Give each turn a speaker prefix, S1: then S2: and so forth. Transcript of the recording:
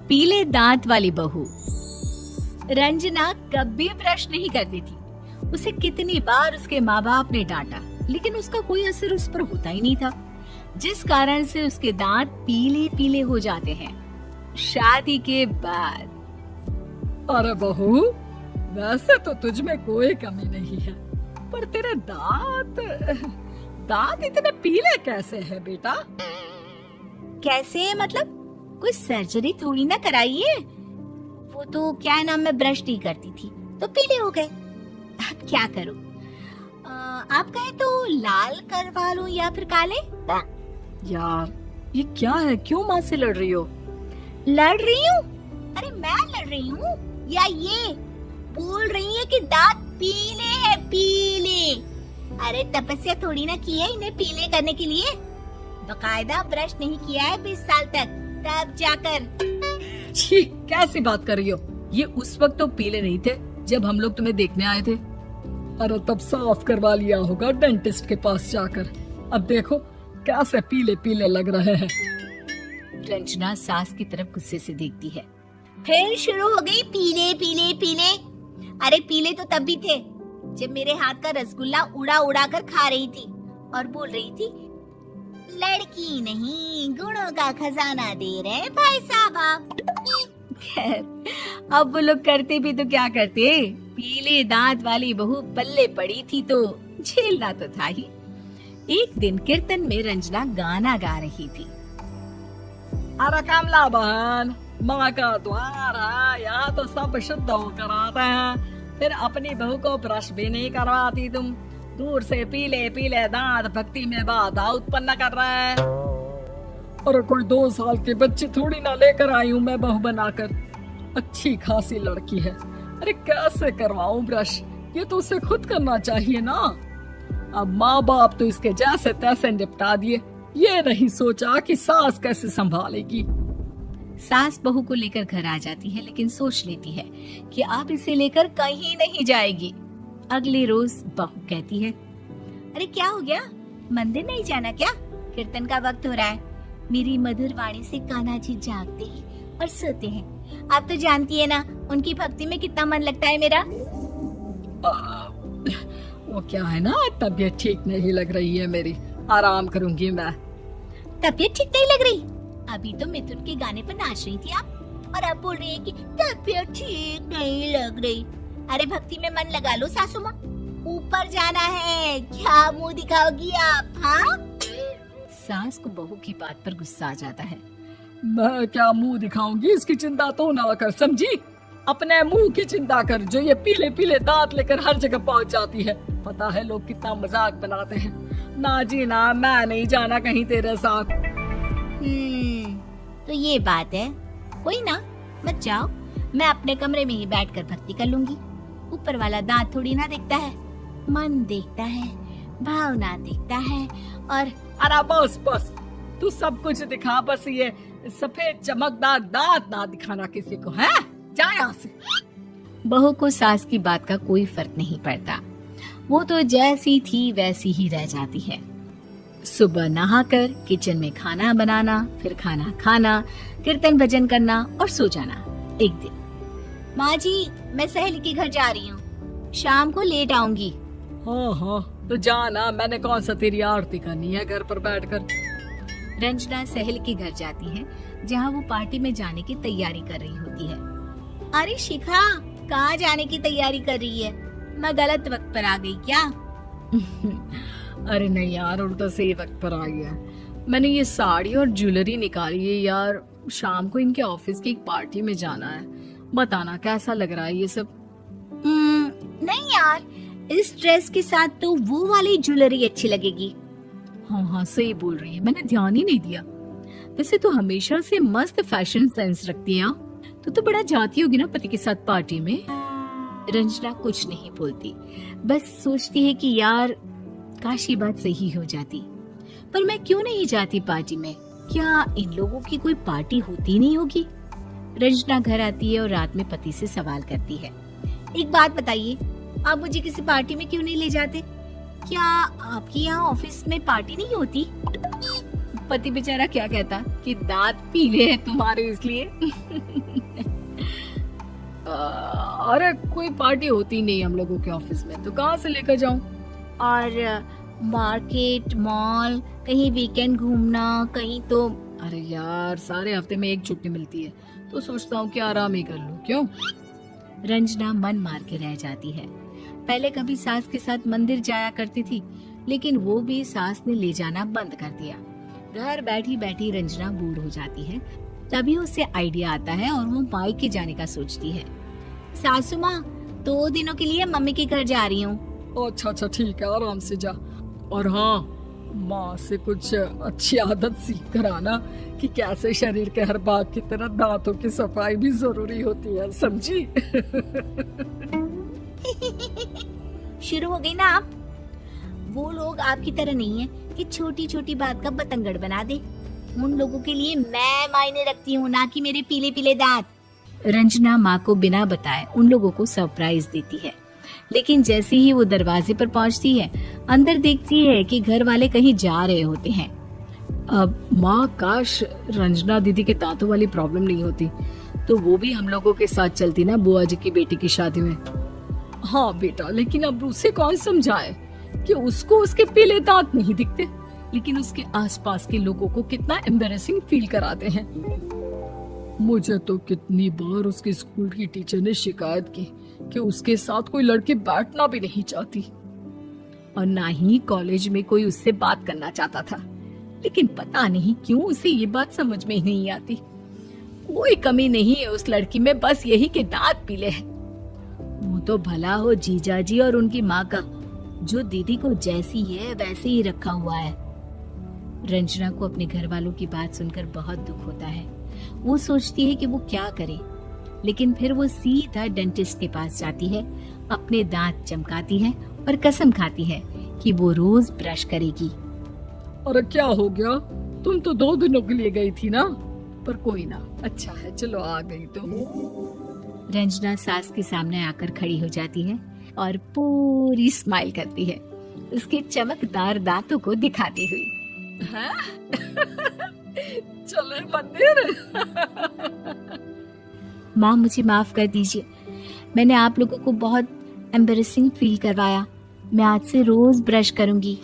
S1: पीले दांत वाली बहू। रंजना कभी ब्रश नहीं करती थी। उसे कितनी बार उसके माँ बाप ने डांटा, लेकिन उसका कोई असर उस पर होता ही नहीं था, जिस कारण से उसके दांत पीले पीले हो जाते हैं। शादी के बाद
S2: अरे बहू, वैसे तो तुझ में कोई कमी नहीं है, पर तेरे दांत इतने पीले कैसे हैं बेटा?
S1: कैसे मतलब? कोई सर्जरी थोड़ी ना कराइए। वो तो क्या नाम, मैं ब्रश नहीं करती थी तो पीले हो गए। अब क्या करूं? आप कहे तो लाल करवा लूं या फिर काले?
S2: यार ये क्या है, क्यों माँ से लड़ रही हो?
S1: लड़ रही हूँ? अरे मैं लड़ रही हूँ या ये बोल रही है कि दांत पीले हैं, पीले। अरे तपस्या थोड़ी ना की है इन्हें पीले करने के लिए। बकायदा ब्रश नहीं किया है 20 साल तक, तब जाकर।
S2: छी, कैसी बात कर रही हो? ये उस वक्त तो पीले नहीं थे जब हम लोग तुम्हें देखने आए थे। अरे तब साफ करवा लिया होगा डेंटिस्ट के पास जाकर। अब देखो कैसे पीले पीले लग रहे हैं।
S1: रंजना सास की तरफ गुस्से से देखती है। फिर शुरू हो गई पीले पीले पीले। अरे पीले तो तब भी थे जब मेरे हाथ का रसगुल्ला उड़ा उड़ा कर खा रही थी और बोल रही थी, लड़की नहीं गुणों का खजाना दे रहे भाई साहब आप। खैर अब वो लोग करते भी तो क्या करते, पीले दांत वाली बहू पल्ले पड़ी थी तो झेलना तो था ही। एक दिन कीर्तन में रंजना गाना गा रही थी।
S2: अरे कमला बहन, माँ का द्वार है, यहाँ तो सब शुद्ध होकर आते हैं, फिर अपनी बहू को ब्रश भी नहीं करवाती तुम। दूर से पीले पीले दांत भक्ति में बाधा उत्पन्न कर रहे हैं। अरे कोई 2 साल के बच्चे थोड़ी ना लेकर आई हूँ मैं बहू बनाकर। अच्छी खासी लड़की है, अरे कैसे करवाऊं ब्रश? ये तो उसे खुद करना चाहिए ना। अब माँ बाप तो इसके जैसे तैसे निपटा दिए, ये नहीं सोचा कि सास कैसे संभालेगी।
S1: सास बहू को लेकर घर आ जाती है, लेकिन सोच लेती है कि अब इसे लेकर कहीं नहीं जाएगी। अगले रोज बहू कहती है, अरे क्या हो गया, मंदिर नहीं जाना क्या? कीर्तन का वक्त हो रहा है। मेरी मधुर वाणी से कान्हा जी जागते हैं और सोते हैं। आप तो जानती है ना उनकी भक्ति में कितना मन लगता है मेरा।
S2: वो क्या है ना, तबीयत ठीक नहीं लग रही है मेरी, आराम करूंगी मैं।
S1: तबीयत ठीक नहीं लग रही? अभी तो मिथुन के गाने पर नाच रही थी आप, और अब बोल रही है कि तबीयत ठीक नहीं लग रही। अरे भक्ति में मन लगा लो सासू माँ, ऊपर जाना है, क्या मुंह दिखाओगी आप? हाँ? सास को बहू की बात पर गुस्सा आ जाता है।
S2: मैं क्या मुंह दिखाऊंगी, इसकी चिंता तो ना कर, समझी? अपने मुंह की चिंता कर, जो ये पीले पीले दांत लेकर हर जगह पहुंच जाती है। पता है लोग कितना मजाक बनाते हैं। ना जी ना, मैं नहीं जाना कहीं तेरे साथ।
S1: तो ये बात है, कोई ना, मत जाओ, मैं अपने कमरे में ही बैठकर भक्ति कर लूंगी। ऊपर वाला दांत थोड़ी ना देखता है, मन देखता है, भावना देखता है। और
S2: अरे बस बस, तू सब कुछ दिखा, बस ये सफेद चमकदार दांत ना दिखाना किसी को, है? जा यहाँ से।
S1: बहू को सास की बात का कोई फर्क नहीं पड़ता, वो तो जैसी थी वैसी ही रह जाती है। सुबह नहाकर किचन में खाना बनाना, फिर खाना खाना, कीर्तन भजन करना और सो जाना। एक दिन, माँ जी मैं सहेली के घर जा रही हूँ, शाम को लेट आऊंगी।
S2: हाँ हाँ तो जाना, मैंने कौन सा तेरी आरती करनी है घर पर बैठकर।
S1: रंजना सहेली के घर जाती है, जहाँ वो पार्टी में जाने की तैयारी कर रही होती है। अरे शिखा, कहाँ जाने की तैयारी कर रही है? मैं गलत वक्त पर आ गई क्या?
S2: अरे नहीं यार, उल्टा सही वक्त पर आई है। मैंने ये साड़ी और ज्वेलरी निकाली है यार, शाम को इनके ऑफिस की एक पार्टी में जाना है। बताना कैसा लग रहा है ये सब?
S1: नहीं यार, इस ड्रेस के साथ तो वो वाली ज्वेलरी अच्छी लगेगी।
S2: हाँ हाँ सही बोल रही है, मैंने ध्यान ही नहीं दिया। वैसे तो हमेशा से मस्त फैशन सेंस रखती है। तो बड़ा जाती होगी ना पति के साथ पार्टी में।
S1: रंजना कुछ नहीं बोलती, बस सोचती है कि यार काश ये बात सही हो जाती। पर मैं क्यों नहीं जाती पार्टी में? क्या इन लोगों की कोई पार्टी होती नहीं होगी? रंजना घर आती है और रात में पति से सवाल करती है, एक बात बताइए, आप मुझे किसी पार्टी में क्यों नहीं ले जाते? क्या आपके यहाँ ऑफिस में पार्टी नहीं होती? पति बेचारा क्या कहता कि दांत पीले हैं तुम्हारे इसलिए।
S2: अरे कोई पार्टी होती नहीं हम लोगों के ऑफिस में, तो कहाँ से लेकर जाऊं?
S1: और मार्केट, मॉल, कहीं वीकेंड घूमना, कहीं तो।
S2: अरे यार, सारे हफ्ते में एक छुट्टी मिलती है, तो सोचता हूँ कि आराम ही कर लूं। क्यों?
S1: रंजना मन मार के रह जाती है। पहले कभी सास के साथ मंदिर जाया करती थी, लेकिन वो भी सास ने ले जाना बंद कर दिया। घर बैठी बैठी रंजना बोर हो जाती है। तभी उसे आइडिया आता है और वो मायके जाने का सोचती है। सासू माँ, 2 दिनों के लिए मम्मी के घर जा रही हूँ।
S2: अच्छा अच्छा, ठीक है, आराम से जा। और हाँ, माँ से कुछ अच्छी आदत सीख कर आना कि कैसे शरीर के हर भाग की तरह दांतों की सफाई भी जरूरी होती है, समझी?
S1: शुरू हो गई ना आप। वो लोग आपकी तरह नहीं है कि छोटी छोटी बात का बतंगड़ बना दे। उन लोगों के लिए मैं मायने रखती हूँ, ना कि मेरे पीले पीले दांत। रंजना माँ को बिना बताए उन लोगों को सरप्राइज देती है, लेकिन जैसे ही वो दरवाजे पर पहुंचती है, अंदर देखती है कि घर वाले कहीं जा रहे होते हैं।
S2: अब माँ, काश रंजना दीदी के दांतों वाली प्रॉब्लम नहीं होती, तो वो भी हम लोगों के साथ चलती ना बुआ जी की बेटी की शादी में। हाँ बेटा, लेकिन अब उसे कौन समझाए कि उसको उसके पीले दांत नहीं दिखते, लेकिन उसके आसपास के लोगों को कितना एम्बैरेसिंग फील कराते हैं। मुझे तो कितनी बार उसके स्कूल की टीचर ने शिकायत की कि उसके साथ कोई लड़की बैठना भी नहीं चाहती, और ना ही कॉलेज में कोई उससे बात करना चाहता था। लेकिन पता नहीं क्यों उसे ये बात समझ में ही नहीं आती। कोई कमी नहीं है उस लड़की में, बस यही कि दांत पीले हैं। वो तो भला हो जीजा जी और उनकी माँ का, जो दीदी को जैसी है वैसे ही रखा हुआ है। रंजना को अपने घर वालों की बात सुनकर बहुत दुख होता है। वो सोचती है कि वो क्या करे, लेकिन फिर वो सीधा डेंटिस्ट के पास जाती है, अपने दांत चमकाती है और कसम खाती है कि वो रोज ब्रश करेगी। अरे क्या हो गया? तुम तो 2 दिनों के लिए गई थी ना, पर कोई ना, अच्छा है, चलो आ गई तो।
S1: रंजना सास के सामने आकर खड़ी हो जाती है और पूरी स्माइल करती है, उसके चमकदार दांतों को दिखाती हुई।
S2: चले मंदिर।
S1: माँ, मुझे माफ कर दीजिए, मैंने आप लोगों को बहुत एम्बैरेसिंग फील करवाया। मैं आज से रोज ब्रश करूंगी।